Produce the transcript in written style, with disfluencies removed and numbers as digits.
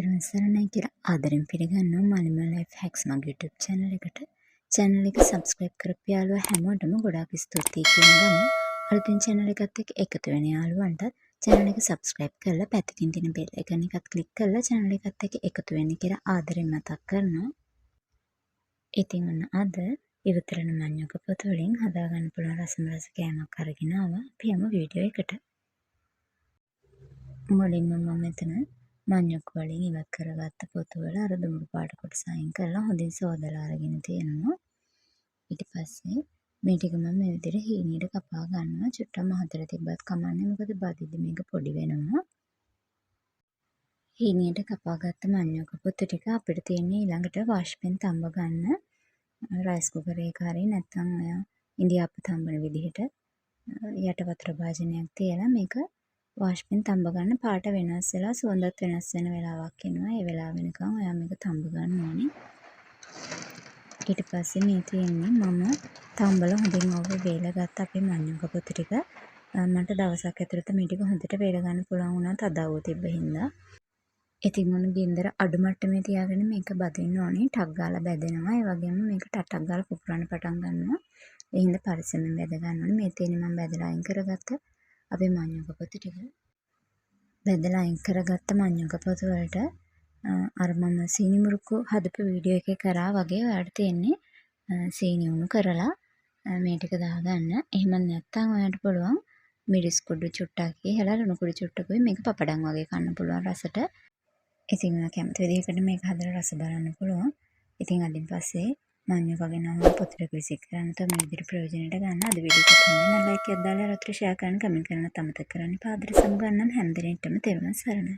තෙරුවන් සරණයි කියලා ආදරෙන් පිළිගන්නවා Malima Life Hacks මගේ YouTube channel එකට. channel එක subscribe කරපු යාළුවා හැමෝටම ගොඩාක් ස්තුතියි කියන ගමන් අලුතින් channel එකත් එක්ක එකතු වෙන යාළුවන්ට channel එක subscribe කරලා පැත්තකින් තියෙන bell icon එකත් click කරලා channel එකත් එක්ක එකතු වෙන්න කියලා ආදරෙන් මතක් කරනවා. ඉතින් ඔන්න අද ඉවතරන manioc පොත වලින් හදාගන්න පුළුවන් රසම රස කෑමක් අරගෙන ආවා. අපි යමු වීඩියෝ එකට. මුලින්ම මම මෙතන manioc වලින් ඉවත් කරගත්ත පොතු වල අර දුඹුරු පාට කොටස අයින් කරලා හොඳින් සෝදලා අරගෙන තියෙනවා. ඊට පස්සේ මේ ටික මම මේ විදිහට හීනියට කපා ගන්නවා. චුට්ටක් මහතර තිබ්බත් කමන්නේ මොකද බදිද්දි මේක පොඩි වෙනවා. හීනියට කපාගත්ත manioc පොතු ටික අපිට තියෙන්නේ ඊළඟට wash pen තඹ ගන්න රයිස් කුකර් එක හරි නැත්නම් ඔය ඉන්දියාප්ප තඹන විදිහට යට වතුර භාජනයක් තියලා මේක wash pen තඹ ගන්න පාට වෙනස් වෙලා සුවඳත් වෙනස් වෙන වෙලාවක් එනවා. ඒ වෙලාව වෙනකන් ඔයා මේක තඹ ගන්න ඕනේ. ඊට පස්සේ මේ තියෙන්නේ මම තඹල හොඳින් ඔබ වේලා ගත්ත අපේ manioc පොතු ටික. මට දවසක් ඇතුළත මේ ටික හොඳට වේලා ගන්න පුළුවන් වුණා තදවුව තිබ්බ හින්දා. ඉතින් මොන ගින්දර අඩු මට්ටමේ තියාගෙන මේක බදින්න ඕනේ. ටක් ගාලා බැදෙනවා. ඒ වගේම මේක ටටක් ගාලා පුපුරන්න පටන් ගන්නවා. ඒ හින්දා පරිස්සමෙන් බැද ගන්න ඕනේ. මේ තියෙන්නේ මම බැදලා අයින් කරගත්ත අපේ manioc පොතු ටික. බැදලා අයින් කරගත්ත manioc පොතු වලට අර මම සීනි මුරුක්කු හදපු වීඩියෝ එකේ කරා වගේ ඔයාලට තියෙන්නේ සීනි උණු කරලා මේ ටික දාගන්න. එහෙම නැත්නම් ඔයාලට පුළුවන් මිරිස් කුඩු චුට්ටක් ඉහලා ලුණු කුඩු චුට්ටකුයි මේක පපඩම් වගේ කන්න පුළුවන් රසට. ඉතින් ඔයා කැමති විදිහකට මේක හදලා රස බලන්න පුළුවන්. ඉතින් අදින් පස්සේ manioc වගේ නම් පොතට විසික් කරන්න තම මේ විදිහට ප්‍රයෝජනෙට ගන්න. අද වීඩියෝ එක තුන ලයික් එකක් දාලා රත්‍රි ෂෙයා කරන්න කමෙන්ට් කරන්න අමතක කරන්න එපා. ආදරේ සමු ගන්න හැම දිනෙකටම තෙරුවන් සරණයි.